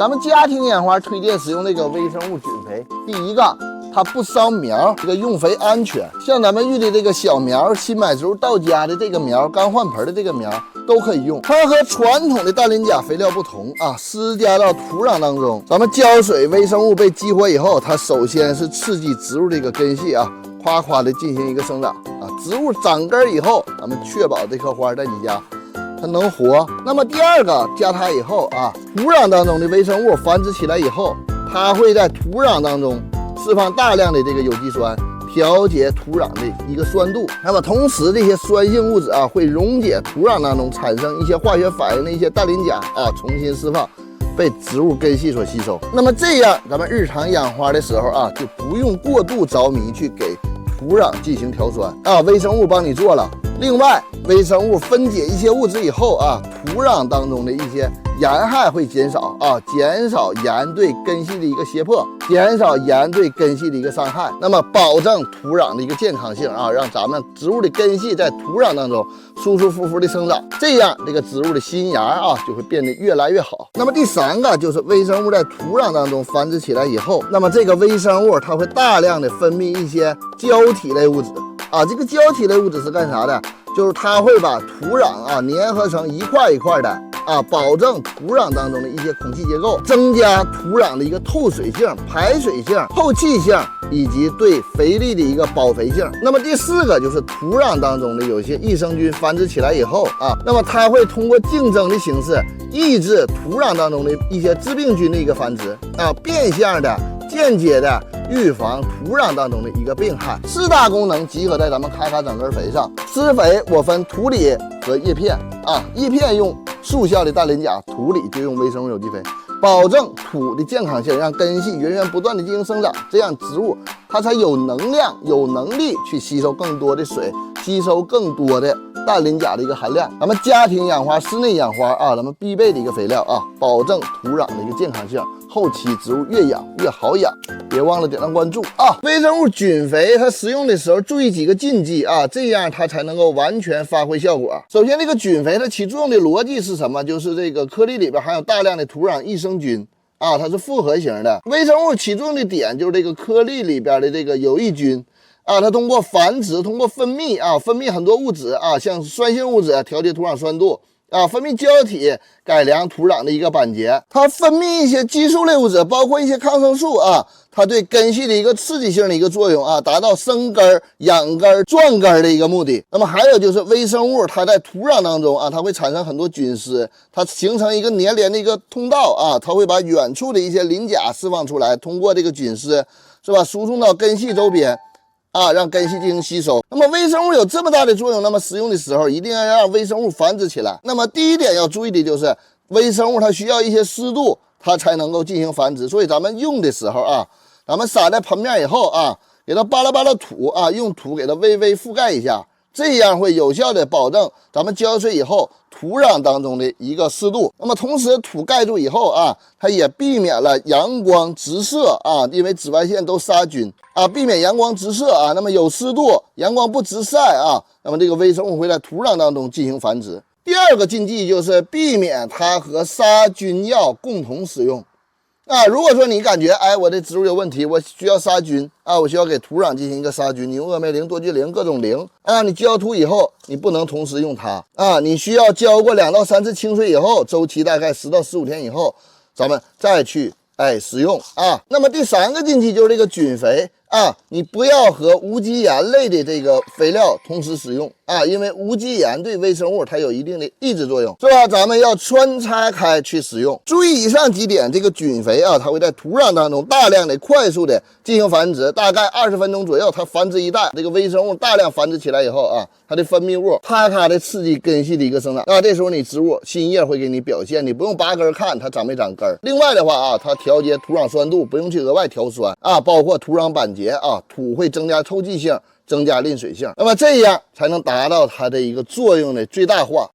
咱们家庭养花推荐使用这个微生物菌肥。第一个，它不伤苗，这个用肥安全。像咱们育的这个小苗，新买植物到家的这个苗，刚换盆的这个苗都可以用。它和传统的氮磷钾肥料不同啊，施加到土壤当中，咱们浇水，微生物被激活以后，它首先是刺激植物这个根系啊，夸夸的进行一个生长啊。植物长根以后，咱们确保这棵花在你家它能活。那么第二个，加它以后啊，土壤当中的微生物繁殖起来以后，它会在土壤当中释放大量的这个有机酸，调节土壤的一个酸度。那么同时，这些酸性物质啊会溶解土壤当中产生一些化学反应的一些氮磷钾啊，重新释放，被植物根系所吸收。那么这样，咱们日常养花的时候啊，就不用过度着迷去给土壤进行调酸啊，微生物帮你做了。另外，微生物分解一些物质以后啊，土壤当中的一些盐害会减少啊，减少盐对根系的一个胁迫，减少盐对根系的一个伤害，那么保证土壤的一个健康性啊，让咱们植物的根系在土壤当中舒舒服服的生长，这样这个植物的新芽啊就会变得越来越好。那么第三个就是微生物在土壤当中繁殖起来以后，那么这个微生物它会大量的分泌一些胶体类物质啊，这个胶体类物质是干啥的？就是它会把土壤啊粘合成一块一块的啊，保证土壤当中的一些空气结构，增加土壤的一个透水性、排水性、透气性以及对肥力的一个保肥性。那么第四个就是土壤当中的有一些益生菌繁殖起来以后啊，那么它会通过竞争的形式抑制土壤当中的一些致病菌的一个繁殖啊，变相的、间接的预防土壤当中的一个病害。四大功能集合在咱们开发整根肥上。施肥我分土里和叶片啊，叶片用速效的氮磷钾，土里就用微生物有机肥，保证土的健康性，让根系源源不断的进行生长，这样植物它才有能量、有能力去吸收更多的水，吸收更多的氮磷钾的一个含量。咱们家庭养花、室内养花啊，咱们必备的一个肥料啊，保证土壤的一个健康性，后期植物越养越好养。别忘了点亮关注啊！微生物菌肥它使用的时候注意几个禁忌啊，这样它才能够完全发挥效果。首先，这个菌肥它起作用的逻辑是什么？就是这个颗粒里边含有大量的土壤益生菌啊，它是复合型的。微生物起作用的点就是这个颗粒里边的这个有益菌啊，它通过繁殖、通过分泌啊，分泌很多物质啊，像酸性物质调节土壤酸度啊，分泌胶体改良土壤的一个板结，它分泌一些激素类物质，包括一些抗生素啊，它对根系的一个刺激性的一个作用啊，达到生根、养根、壮根的一个目的。那么还有就是微生物，它在土壤当中啊，它会产生很多菌丝，它形成一个粘连的一个通道啊，它会把远处的一些磷钾释放出来，通过这个菌丝是吧，输送到根系周边。啊，让根系进行吸收。那么微生物有这么大的作用，那么使用的时候一定要让微生物繁殖起来。那么第一点要注意的就是，微生物它需要一些湿度，它才能够进行繁殖。所以咱们用的时候啊，咱们撒在盆面以后啊，给它扒拉扒拉土啊，用土给它微微覆盖一下，这样会有效的保证咱们浇水以后土壤当中的一个湿度。那么同时土盖住以后啊，它也避免了阳光直射啊，因为紫外线都杀菌啊，避免阳光直射啊。那么有湿度，阳光不直晒啊，那么这个微生物会在土壤当中进行繁殖。第二个禁忌就是避免它和杀菌药共同使用。啊，如果说你感觉我的植物有问题，我需要杀菌啊，我需要给土壤进行一个杀菌，你用峨眉灵、多聚灵各种灵啊，你浇土以后，你不能同时用它啊，你需要浇过2到3次清水以后，周期大概10到15天以后，咱们再去使用啊。那么第三个禁忌就是这个菌肥啊，你不要和无机盐类的这个肥料同时使用啊，因为无机盐对微生物它有一定的抑制作用，是吧？咱们要穿插开去使用。注意以上几点，这个菌肥啊，它会在土壤当中大量的、快速的进行繁殖，大概20分钟左右，它繁殖一代。这个微生物大量繁殖起来以后啊，它的分泌物咔咔的刺激根系的一个生长啊，这时候你植物新叶会给你表现，你不用拔根看它长没长根。另外的话啊，它调节土壤酸度，不用去额外调酸啊，包括土壤板结啊，土会增加透气性，增加淋水性，那么这样才能达到它的一个作用的最大化。